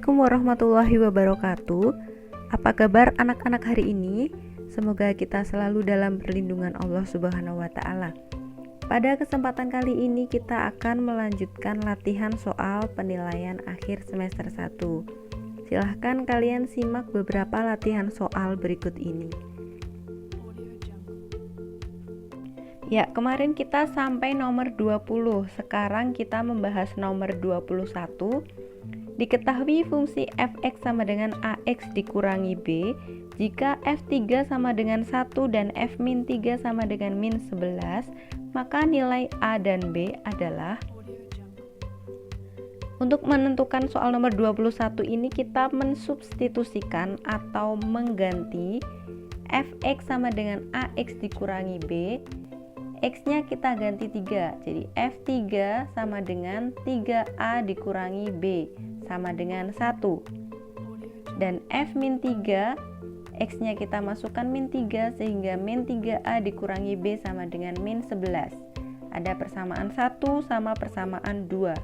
Assalamualaikum warahmatullahi wabarakatuh. Apa kabar anak-anak hari ini? Semoga kita selalu dalam perlindungan Allah Subhanahu wa taala. Pada kesempatan kali ini kita akan melanjutkan latihan soal penilaian akhir semester 1. Silahkan kalian simak beberapa latihan soal berikut ini. Ya, kemarin kita sampai nomor 20. Sekarang kita membahas nomor 21. Diketahui fungsi fx sama dengan ax dikurangi b jika f3 sama dengan 1 dan f-3 sama dengan min 11, maka nilai a dan b adalah. Untuk menentukan soal nomor 21 ini kita mensubstitusikan atau mengganti fx sama dengan ax dikurangi b. X-nya kita ganti 3, jadi F3 sama dengan 3A dikurangi B sama dengan 1. Dan F-3, X-nya kita masukkan min 3 sehingga min 3A dikurangi B sama dengan min 11. Ada persamaan 1 sama persamaan 2.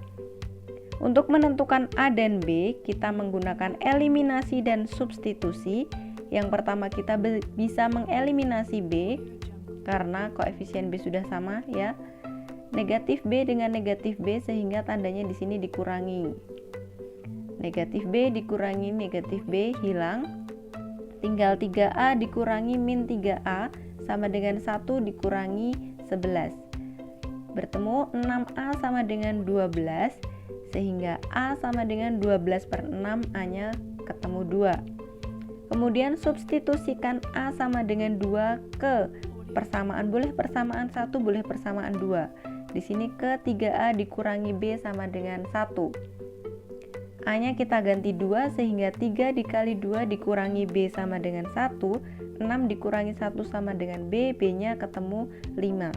Untuk menentukan A dan B, kita menggunakan eliminasi dan substitusi. Yang pertama kita bisa mengeliminasi B, karena koefisien B sudah sama ya. Negatif B dengan negatif B sehingga tandanya di sini dikurangi. Negatif B dikurangi negatif B hilang. Tinggal 3A dikurangi min 3A sama dengan 1 dikurangi 11. Bertemu 6A sama dengan 12 sehingga A sama dengan 12/6, A-nya ketemu 2. Kemudian substitusikan A sama dengan 2 ke persamaan, boleh persamaan 1, boleh persamaan 2. Di sini ke 3A dikurangi B sama dengan 1. A-nya kita ganti 2 sehingga 3 dikali 2 dikurangi B sama dengan 1. 6 dikurangi 1 sama dengan B, B-nya ketemu 5.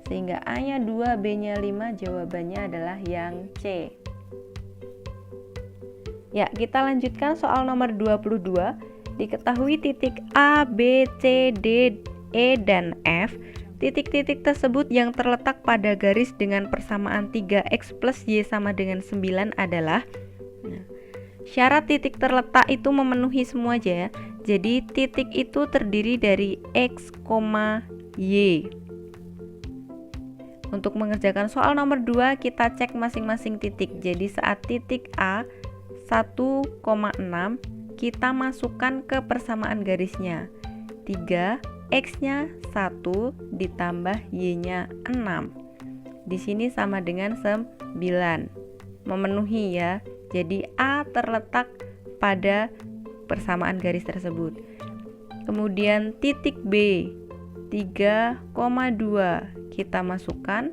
Sehingga A-nya 2, B-nya 5, jawabannya adalah yang C. Ya, kita lanjutkan soal nomor 22. Diketahui titik A, B, C, D, E, dan F. Titik-titik tersebut yang terletak pada garis dengan persamaan 3x plus y sama dengan 9 adalah. Syarat titik terletak itu memenuhi semua aja ya. Jadi titik itu terdiri dari x, y. Untuk mengerjakan soal nomor 2 kita cek masing-masing titik. Jadi saat titik A 1,6 kita masukkan ke persamaan garisnya 3, X-nya 1 ditambah Y-nya 6. Di sini sama dengan 9. Memenuhi ya. Jadi A terletak pada persamaan garis tersebut. Kemudian titik B 3,2 kita masukkan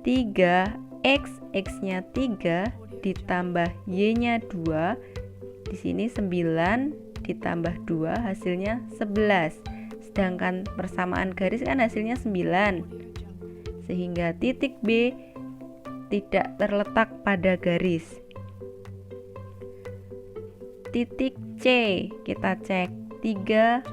3X, X-nya 3 ditambah Y-nya 2. Di sini 9 ditambah 2 hasilnya 11. Sedangkan persamaan garis kan hasilnya 9. Sehingga titik B tidak terletak pada garis. Titik C kita cek 3,0.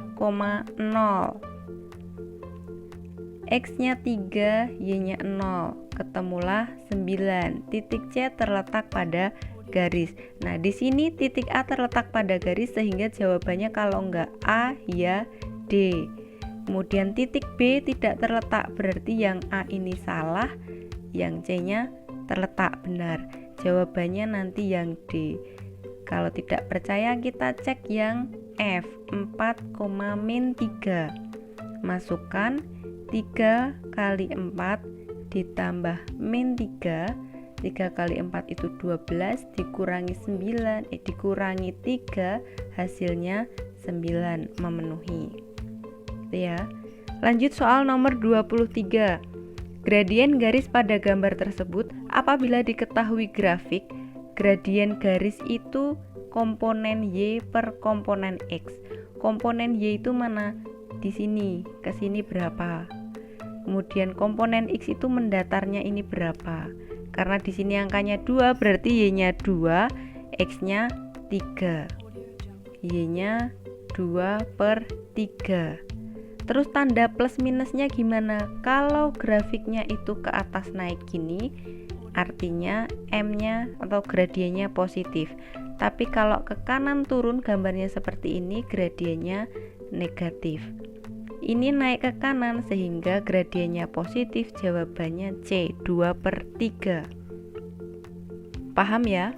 X-nya 3, Y-nya 0. Ketemulah 9. Titik C terletak pada garis. Nah, di sini titik A terletak pada garis sehingga jawabannya kalau enggak A ya D. Kemudian titik B tidak terletak, berarti yang A ini salah, yang C-nya terletak benar. Jawabannya nanti yang D. Kalau tidak percaya kita cek yang F 4,-3. Masukkan 3 kali 4 ditambah min 3. 3 kali 4 itu 12 dikurangi 9 dikurangi 3 hasilnya 9, memenuhi. Ya. Lanjut soal nomor 23. Gradien garis pada gambar tersebut apabila diketahui grafik, gradien garis itu komponen Y per komponen X. Komponen Y itu mana? Di sini, ke sini berapa? Kemudian komponen X itu mendatarnya ini berapa? Karena di sini angkanya 2, berarti Y-nya 2, X-nya 3. Y-nya 2/3. Terus tanda plus minusnya gimana? Kalau grafiknya itu ke atas naik gini, artinya M-nya atau gradiennya positif. Tapi kalau ke kanan turun gambarnya seperti ini, gradiennya negatif. Ini naik ke kanan sehingga gradiennya positif, jawabannya C, 2/3. Paham ya?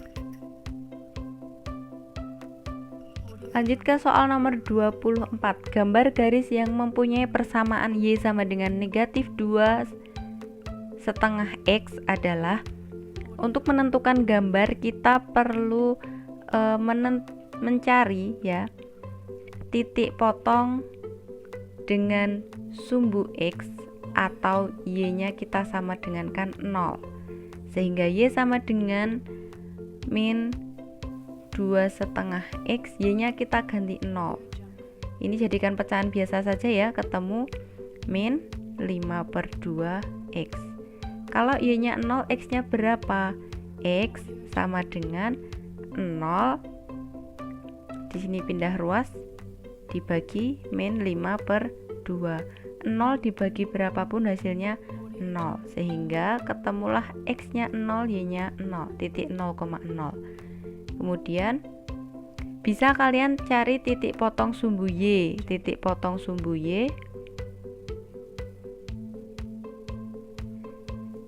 Lanjut ke soal nomor 24. Gambar garis yang mempunyai persamaan Y sama dengan negatif 2,5 X adalah. Untuk menentukan gambar kita perlu mencari ya titik potong dengan sumbu X atau Y-nya kita sama dengan 0, sehingga Y sama dengan min 2,5 X, Y-nya kita ganti 0. Ini jadikan pecahan biasa saja ya, ketemu min 5/2 X. Kalau Y-nya 0, X-nya berapa? X sama dengan 0, di sini pindah ruas, dibagi min 5/2. 0 dibagi berapapun hasilnya 0, sehingga ketemulah X-nya 0, Y-nya 0, titik 0,0. Kemudian bisa kalian cari titik potong sumbu Y. Titik potong sumbu Y,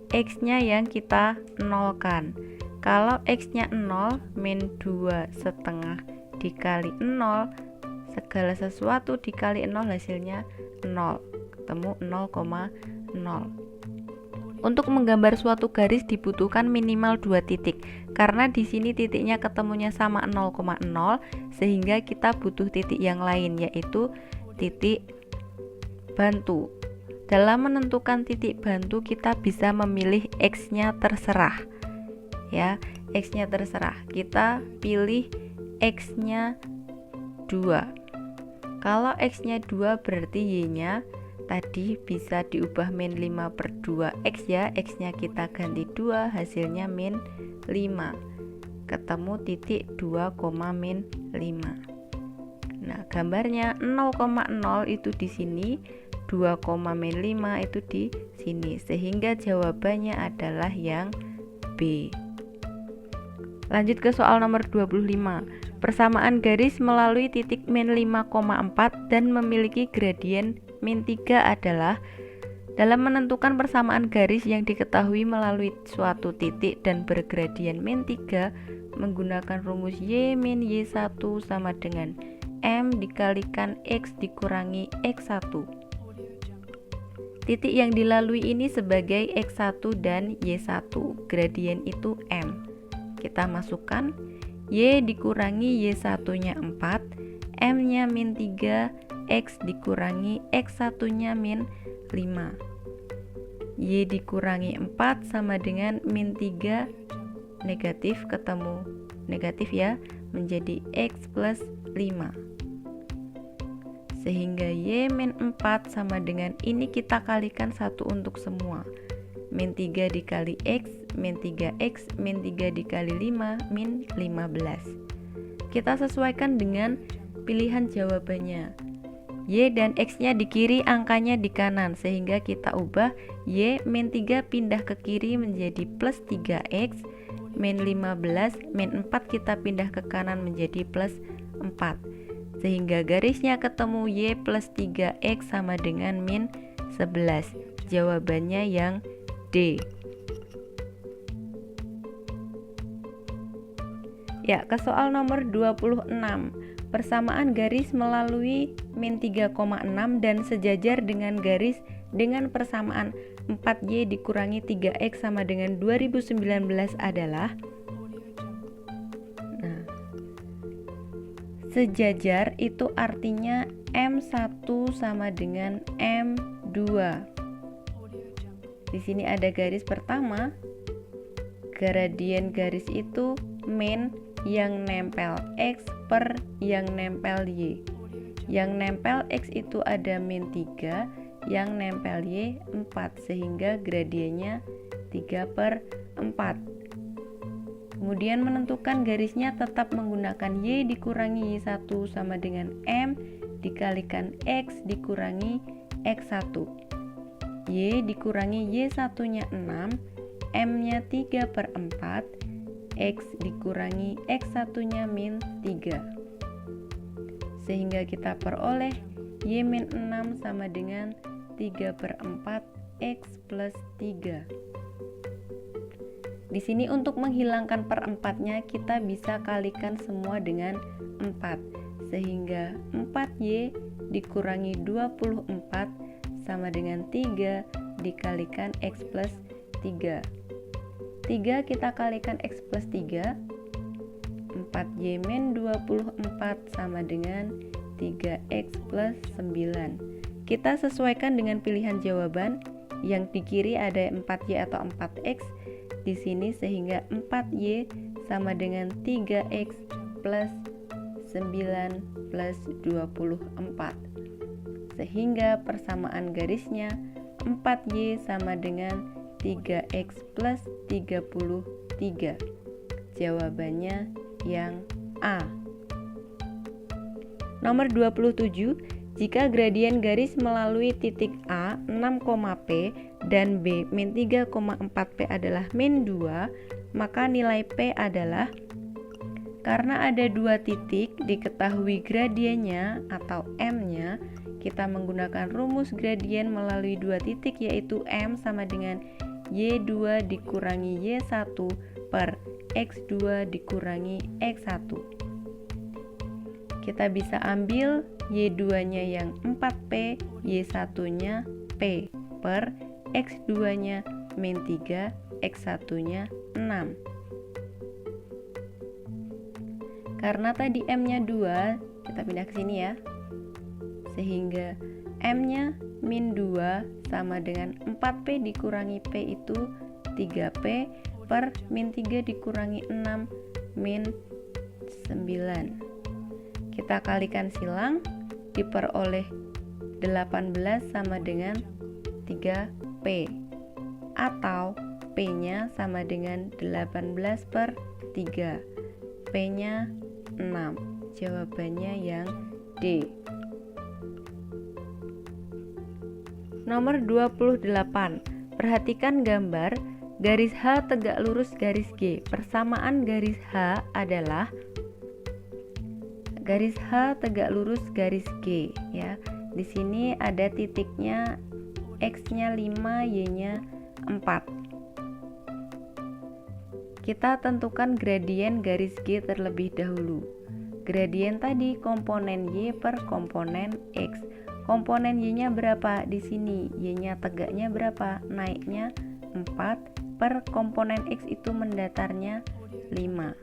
X-nya yang kita nolkan. Kalau X-nya 0, min 2,5 dikali 0, segala sesuatu dikali 0 hasilnya 0, ketemu 0,0. Untuk menggambar suatu garis dibutuhkan minimal 2 titik. Karena di sini titiknya ketemunya sama 0,0, sehingga kita butuh titik yang lain, yaitu titik bantu. Dalam menentukan titik bantu kita bisa memilih X-nya terserah. Ya, X-nya terserah. Kita pilih X-nya 2. Kalau X-nya 2 berarti Y-nya tadi bisa diubah min 5/2 X ya. X-nya kita ganti 2, hasilnya min 5. Ketemu titik 2,5. Nah, gambarnya 0,0 itu di sini, 2,5 itu di sini. Sehingga jawabannya adalah yang B. Lanjut ke soal nomor 25. Persamaan garis melalui titik min 5,4 dan memiliki gradien min 3 adalah. Dalam menentukan persamaan garis yang diketahui melalui suatu titik dan bergradien min 3 menggunakan rumus Y min Y1 sama dengan M dikalikan X dikurangi X1. Titik yang dilalui ini sebagai X1 dan Y1, gradien itu M. Kita masukkan Y dikurangi Y1-nya 4, M-nya min 3, X dikurangi X1-nya min 5. Y dikurangi 4 sama dengan min 3, negatif, ketemu negatif ya, menjadi X plus 5. Sehingga Y min 4 sama dengan ini kita kalikan 1 untuk semua. Min 3 dikali X, min 3X, min 3 dikali 5, min 15. Kita sesuaikan dengan pilihan jawabannya. Y dan X-nya di kiri, angkanya di kanan, sehingga kita ubah Y min 3 pindah ke kiri menjadi plus 3X, min 15, min 4 kita pindah ke kanan menjadi plus 4. Sehingga garisnya ketemu Y plus 3X sama dengan min 11. Jawabannya yang D. Ya, ke soal nomor 26. Persamaan garis melalui min 3,6 dan sejajar dengan garis dengan persamaan 4Y dikurangi 3X sama dengan 2019 adalah. Nah, sejajar itu artinya M1 sama dengan M2. Di sini ada garis pertama, gradien garis itu min yang nempel X per yang nempel Y. Yang nempel X itu ada min 3, yang nempel Y 4, sehingga gradiennya 3/4. Kemudian menentukan garisnya tetap menggunakan Y dikurangi Y1 sama dengan M dikalikan X dikurangi X1. Y dikurangi Y1-nya 6, M-nya 3/4, X dikurangi X1-nya min 3. Sehingga kita peroleh Y-6 sama dengan 3/4 X plus 3. Di sini untuk menghilangkan perempatnya kita bisa kalikan semua dengan 4. Sehingga 4Y dikurangi 24 sama dengan 3 dikalikan X plus 3. 3 kita kalikan X plus 3, 4Y min 24 sama dengan 3X plus 9. Kita sesuaikan dengan pilihan jawaban. Yang di kiri ada 4Y atau 4X di sini, sehingga 4Y sama dengan 3X plus 9 plus 24. Sehingga persamaan garisnya 4Y sama dengan 3X plus 33. Jawabannya yang A. Nomor 27, jika gradien garis melalui titik A 6, P dan B min 3,4P adalah min 2, maka nilai P adalah, karena ada dua titik diketahui gradiennya atau M-nya, kita menggunakan rumus gradien melalui dua titik, yaitu M sama dengan Y2 dikurangi Y1 per X2 dikurangi X1. Kita bisa ambil Y2-nya yang 4P, Y1-nya P per X2-nya min 3, X1-nya 6. Karena tadi M-nya 2, kita pindah ke sini ya. Sehingga M-nya min 2 sama dengan 4P dikurangi P itu 3P per min 3 dikurangi 6 min 9. Kita kalikan silang, diperoleh 18 sama dengan 3P, atau P-nya sama dengan 18 per 3, P-nya 6. Jawabannya yang D. Nomor 28. Perhatikan gambar garis H tegak lurus garis G. Persamaan garis H adalah garis H tegak lurus garis G ya. Di sini ada titiknya, X-nya 5, Y-nya 4. Kita tentukan gradien garis G terlebih dahulu. Gradien tadi komponen Y per komponen X. Komponen Y-nya berapa? Di sini Y-nya tegaknya berapa? Naiknya 4 per komponen X itu mendatarnya 5.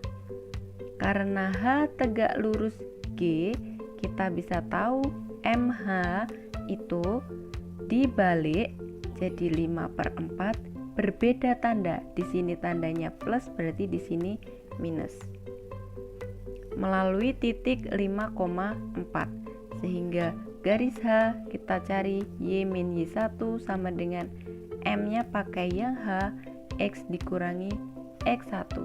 Karena H tegak lurus G, kita bisa tahu MH itu dibalik jadi 5/4, berbeda tanda. Di sini tandanya plus, berarti di sini minus. Melalui titik 5,4. Sehingga garis H kita cari Y min Y1 sama dengan M-nya pakai yang H, X dikurangi X1.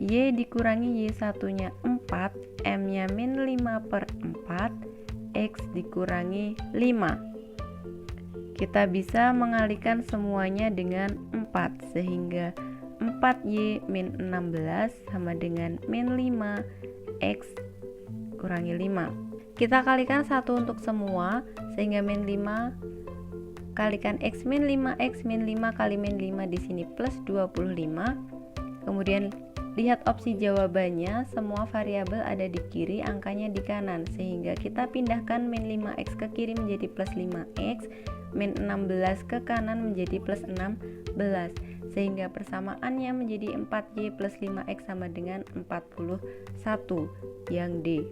Y dikurangi Y1-nya 4, M-nya min 5/4, X dikurangi 5. Kita bisa mengalihkan semuanya dengan 4, sehingga 4Y min 16 sama dengan min 5, X kurangi 5. Kita kalikan satu untuk semua, sehingga min 5 kalikan X min 5, X min 5 kali min 5 di sini plus 25. Kemudian lihat opsi jawabannya, semua variabel ada di kiri, angkanya di kanan, sehingga kita pindahkan min 5X ke kiri menjadi plus 5X, min 16 ke kanan menjadi plus 16, sehingga persamaannya menjadi 4Y plus 5X sama dengan 41, yang D.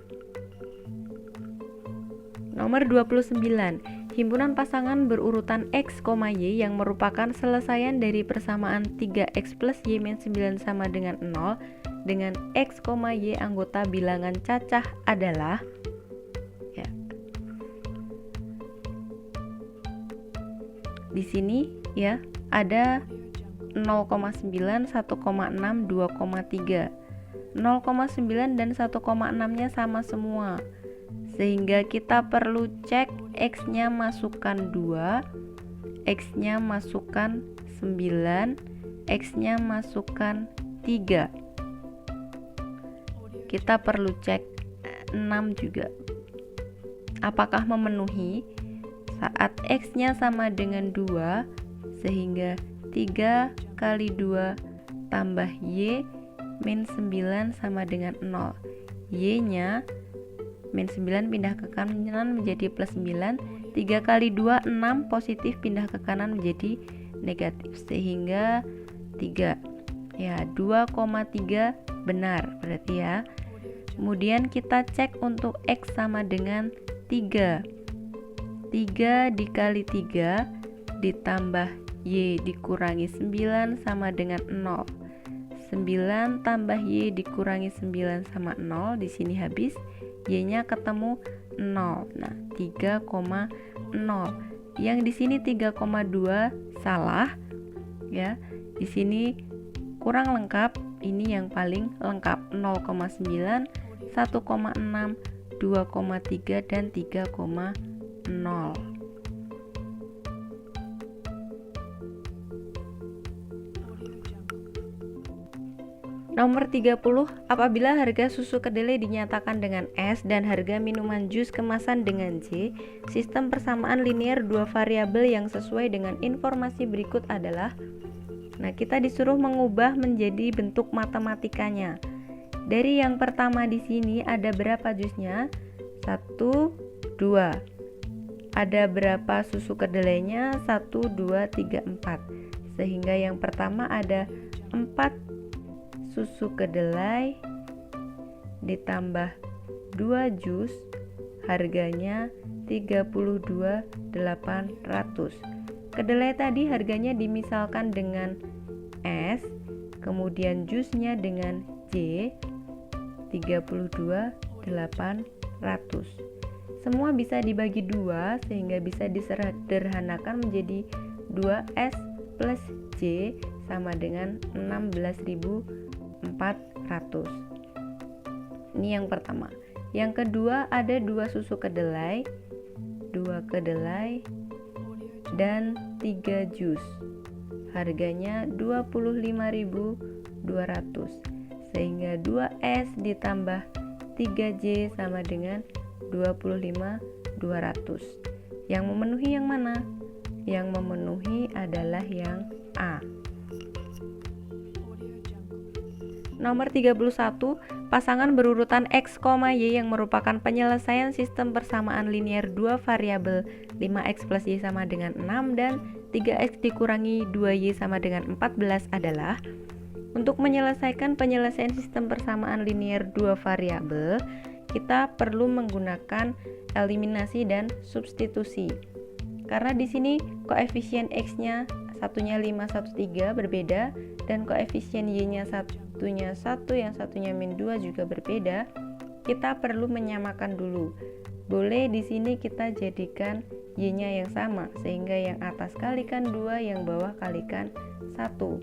Nomor 29. Himpunan pasangan berurutan X, Y yang merupakan selesaian dari persamaan 3X plus Y min 9 sama dengan 0 dengan X, Y anggota bilangan cacah adalah ya. Di sini ya ada 0,9, 1,6, 2,3. 0,9 dan 1,6-nya sama semua. Sehingga kita perlu cek X-nya masukkan 2, X-nya masukkan 9, X-nya masukkan 3. Kita perlu cek 6 juga. Apakah memenuhi? Saat X-nya sama dengan 2, sehingga 3 kali 2 tambah Y min 9 sama dengan 0. Y-nya min 9 pindah ke kanan menjadi plus 9. 3 kali 2, 6, positif pindah ke kanan menjadi negatif, sehingga 3. Ya, 2,3 benar berarti ya. Kemudian kita cek untuk X sama dengan 3. 3 dikali 3 ditambah Y dikurangi 9 sama dengan 0. 9 tambah Y dikurangi 9 sama 0. Di sini habis. Y-nya ketemu 0. Nah, 3,0. Yang di sini 3,2 salah. Ya. Di sini kurang lengkap. Ini yang paling lengkap. 0,9, 1,6, 2,3 dan 3,0. Nomor 30, apabila harga susu kedelai dinyatakan dengan S dan harga minuman jus kemasan dengan J, sistem persamaan linear dua variabel yang sesuai dengan informasi berikut adalah. Nah, kita disuruh mengubah menjadi bentuk matematikanya. Dari yang pertama di sini ada berapa jusnya? 1, 2. Ada berapa susu kedelainya? 1, 2, 3, 4. Sehingga yang pertama ada 4 susu kedelai ditambah 2 jus, harganya 32.800. Kedelai tadi harganya dimisalkan dengan S, kemudian jusnya dengan J, 32.800. Semua bisa dibagi 2 sehingga bisa disederhanakan menjadi 2S plus J sama dengan 16.400. Ini yang pertama. Yang kedua ada 2 susu kedelai, 2 kedelai dan 3 jus. Harganya 25.200. Sehingga 2S ditambah 3J sama dengan 25.200. Yang memenuhi yang mana? Yang memenuhi adalah yang A. Nomor 31, pasangan berurutan X, Y yang merupakan penyelesaian sistem persamaan linear dua variabel 5X plus Y sama dengan 6 dan 3X dikurangi 2Y sama dengan 14 adalah. Untuk menyelesaikan penyelesaian sistem persamaan linear dua variabel, kita perlu menggunakan eliminasi dan substitusi. Karena di sini koefisien X-nya satunya 5, 1, 3 berbeda dan koefisien Y-nya satunya 1, yang satunya min 2 juga berbeda, kita perlu menyamakan dulu. Boleh di sini kita jadikan Y-nya yang sama, sehingga yang atas kalikan 2, yang bawah kalikan 1.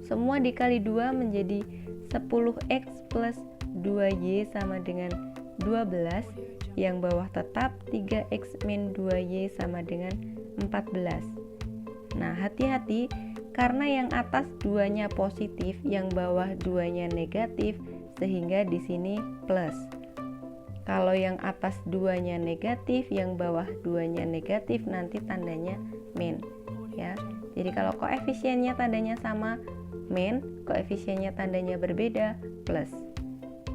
Semua dikali 2 menjadi 10X plus 2Y sama dengan 12, yang bawah tetap 3X min 2Y sama dengan 14. Nah, hati-hati karena yang atas 2-nya positif, yang bawah 2-nya negatif, sehingga di sini plus. Kalau yang atas 2-nya negatif, yang bawah 2-nya negatif, nanti tandanya min, ya. Jadi kalau koefisiennya tandanya sama, min, koefisiennya tandanya berbeda, plus.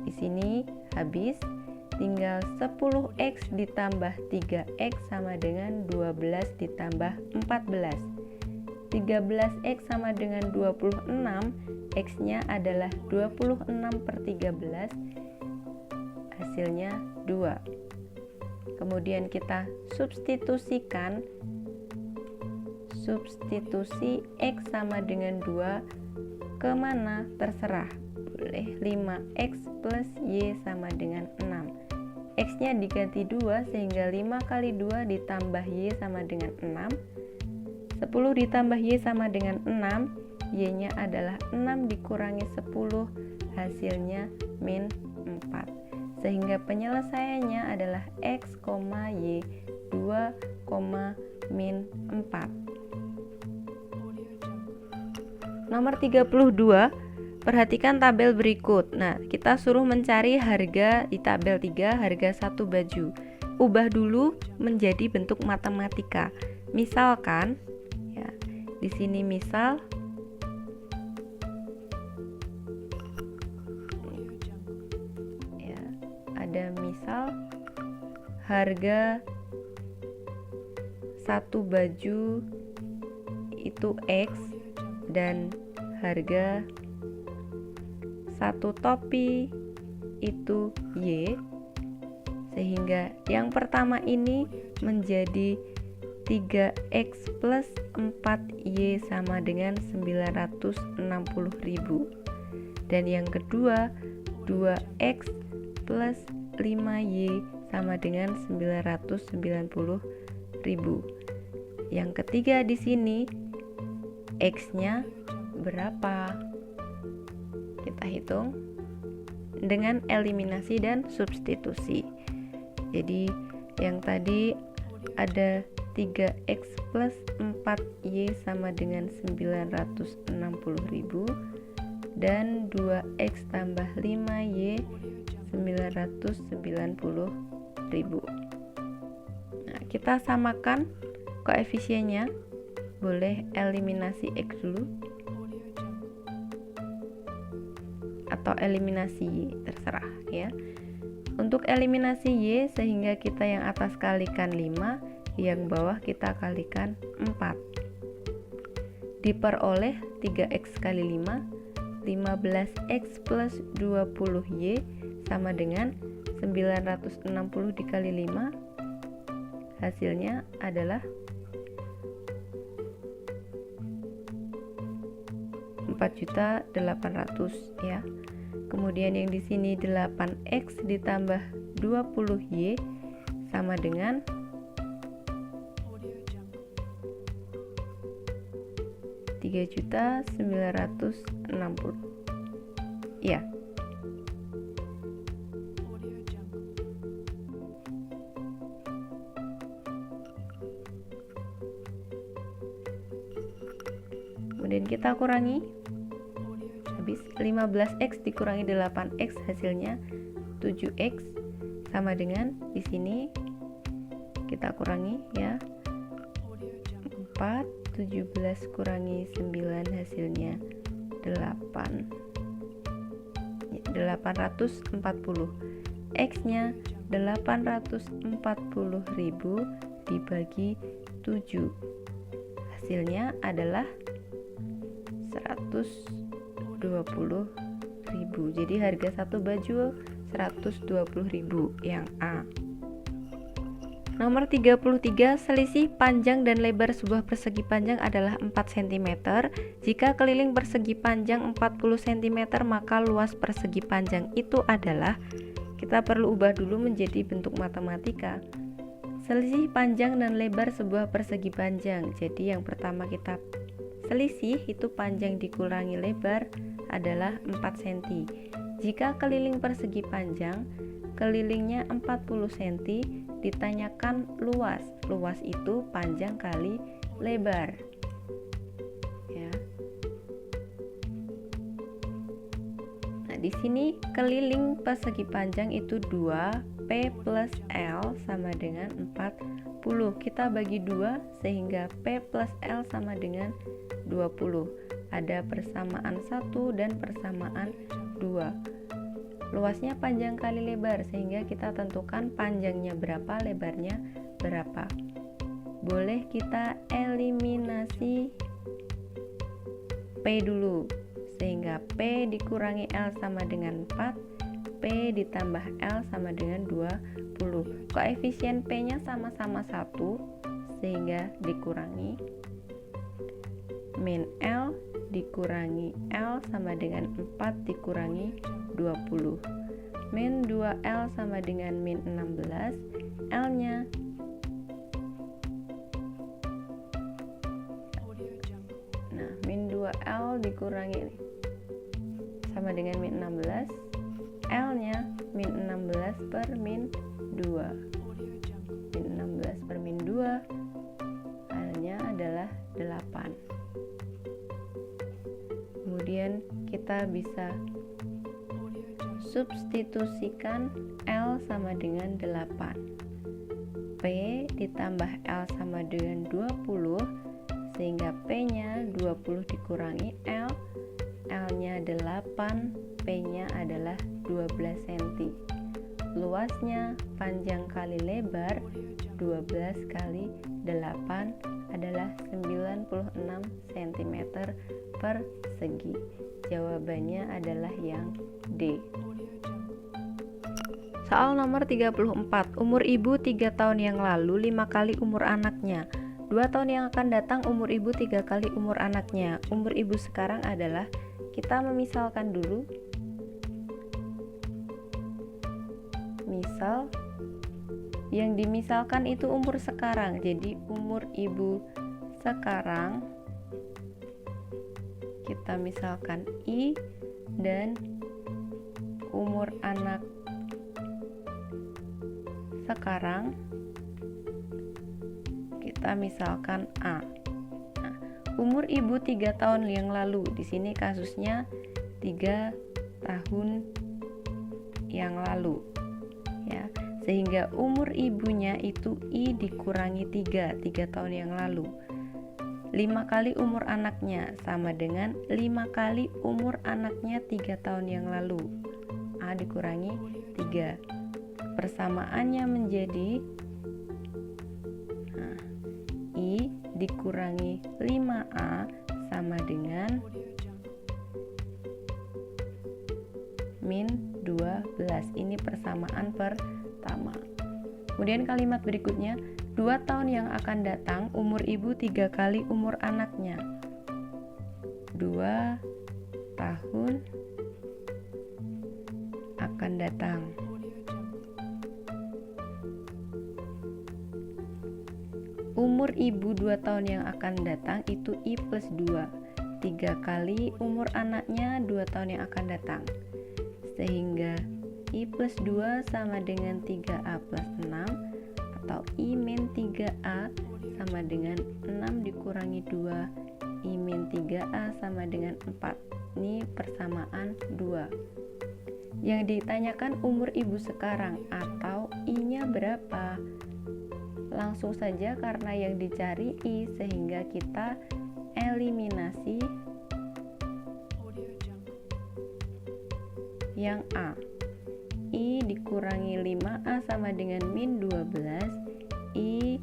Di sini habis, tinggal 10X ditambah 3X sama dengan 12 ditambah 14. 13X sama dengan 26, X-nya adalah 26/13, hasilnya 2. Kemudian kita substitusikan, substitusi X sama dengan 2 kemana terserah, boleh 5X plus Y sama dengan 6. X-nya diganti 2 sehingga 5 kali 2 ditambah Y sama dengan 6. 10 ditambah Y sama dengan 6, Y-nya adalah 6 dikurangi 10, hasilnya min 4. Sehingga penyelesaiannya adalah X, Y 2, min 4. Nomor 32, perhatikan tabel berikut. Nah, kita suruh mencari harga di tabel 3, harga satu baju. Ubah dulu menjadi bentuk matematika. Misalkan ya, di sini misal ya, ada misal harga satu baju itu X dan harga satu topi itu Y, sehingga yang pertama ini menjadi 3X plus 4Y sama dengan 960.000, dan yang kedua 2X plus 5Y sama dengan 990.000. Yang ketiga di sini X-nya berapa? Kita hitung dengan eliminasi dan substitusi. Jadi yang tadi ada 3X plus 4Y sama dengan 960.000 dan 2X tambah 5Y 990.000. Nah, kita samakan koefisiennya. Boleh eliminasi X dulu atau eliminasi Y, terserah ya. Untuk eliminasi Y, sehingga kita yang atas kalikan 5, yang bawah kita kalikan 4. Diperoleh 3X kali 5, 15X plus 20Y sama dengan 960 dikali 5, hasilnya adalah 4.800.000 ya. Kemudian yang di sini 8X ditambah 20Y sama dengan 3.960.000 ya. Kemudian kita kurangi, habis 15X dikurangi 8X hasilnya 7X sama dengan di sini kita kurangi ya, 4, 17 kurangi 9 hasilnya 8, 840. X-nya 840.000 dibagi 7, hasilnya adalah 120.000. Jadi harga satu baju 120.000 yang A. Nomor 33, selisih panjang dan lebar sebuah persegi panjang adalah 4 cm. Jika keliling persegi panjang 40 cm, maka luas persegi panjang itu adalah, kita perlu ubah dulu menjadi bentuk matematika. Selisih panjang dan lebar sebuah persegi panjang. Jadi yang pertama kita selisih itu panjang dikurangi lebar adalah 4 cm. Jika keliling persegi panjang, kelilingnya 40 cm, ditanyakan luas. Luas itu panjang kali lebar. Ya. Nah, di sini keliling persegi panjang itu 2P plus L sama dengan 40. Kita bagi 2 sehingga P plus L sama dengan 20. Ada persamaan 1 dan persamaan 2. Luasnya panjang kali lebar, sehingga kita tentukan panjangnya berapa, lebarnya berapa. Boleh kita eliminasi P dulu, sehingga P dikurangi L sama dengan 4, P ditambah L sama dengan 20. Koefisien P-nya sama-sama 1, sehingga dikurangi min L dikurangi L sama dengan 4 dikurangi 20. Min 2L sama dengan min 16. L-nya min 2L dikurangi sama dengan min 16. L-nya min 16 per min 2. Min 16 per min 2, L-nya adalah 8. kita bisa substitusikan L sama dengan 8. P ditambah L sama dengan 20, sehingga P-nya 20 dikurangi L, L-nya 8, P-nya adalah 12 cm. Luasnya panjang kali lebar 12 kali 8 adalah 96 cm persegi. Jawabannya adalah yang D. Soal nomor 34. Umur ibu 3 tahun yang lalu 5 kali umur anaknya. 2 tahun yang akan datang umur ibu 3 kali umur anaknya. Umur ibu sekarang adalah, kita memisalkan dulu. Misal yang dimisalkan itu umur sekarang. Jadi umur ibu sekarang kita misalkan I, dan umur anak sekarang kita misalkan A. Nah, umur ibu 3 tahun yang lalu, di sini kasusnya 3 tahun yang lalu, ya. Sehingga umur ibunya itu I dikurangi 3 tahun yang lalu. 5 kali umur anaknya sama dengan 5 kali umur anaknya 3 tahun yang lalu. A dikurangi 3. Persamaannya menjadi I dikurangi 5A sama dengan min 12. Ini persamaan pertama. Kemudian kalimat berikutnya, 2 tahun yang akan datang umur ibu 3 kali umur anaknya. 2 tahun akan datang. Umur ibu 2 tahun yang akan datang itu I plus 2. 3 kali umur anaknya 2 tahun yang akan datang. Sehingga I plus 2 sama dengan 3A plus 6, atau I min 3A sama dengan 6 dikurangi 2, I min 3A sama dengan 4. Ini persamaan 2. Yang ditanyakan umur ibu sekarang atau I-nya berapa. Langsung saja karena yang dicari I, sehingga kita eliminasi yang A. I dikurangi 5A sama dengan min 12, I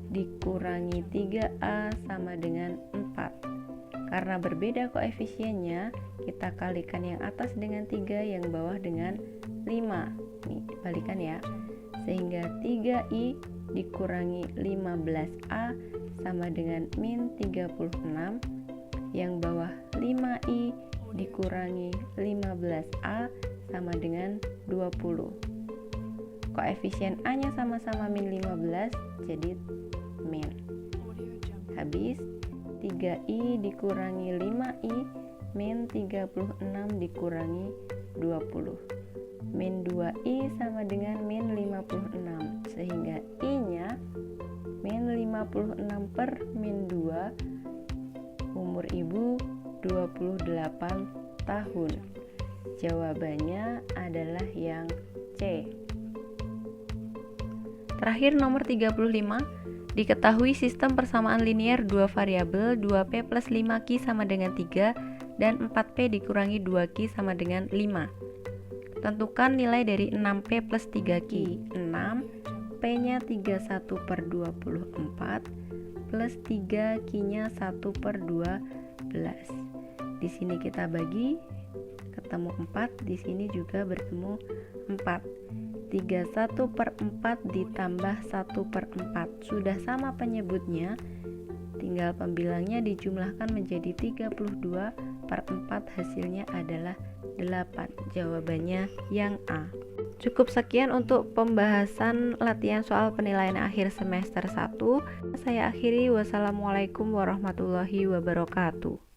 dikurangi 3A sama dengan 4. Karena berbeda koefisiennya, kita kalikan yang atas dengan 3, yang bawah dengan 5. Nih, balikan ya. Sehingga 3I dikurangi 15A sama dengan min 36, yang bawah 5I dikurangi 15A sama dengan 20. Koefisien A-nya sama-sama min 15, jadi min. Habis 3I dikurangi 5I min 36 dikurangi 20. Min 2I sama dengan min 56, sehingga I-nya min 56 per min 2. Umur ibu 28 tahun. Jawabannya adalah yang C. Terakhir nomor 35. Diketahui sistem persamaan linier 2 variabel 2P plus 5Q sama dengan 3 dan 4P dikurangi 2Q sama dengan 5. Tentukan nilai dari 6P plus 3Q. 6, P-nya 31 per 24 plus 3Q-nya 1 per 12. Di sini kita bagi, ketemu 4, di sini juga bertemu 4. 31 per 4 ditambah 1 per 4. Sudah sama penyebutnya, tinggal pembilangnya dijumlahkan menjadi 32 per 4, hasilnya adalah 8. Jawabannya yang A. Cukup sekian untuk pembahasan latihan soal penilaian akhir semester 1. Saya akhiri, wassalamualaikum warahmatullahi wabarakatuh.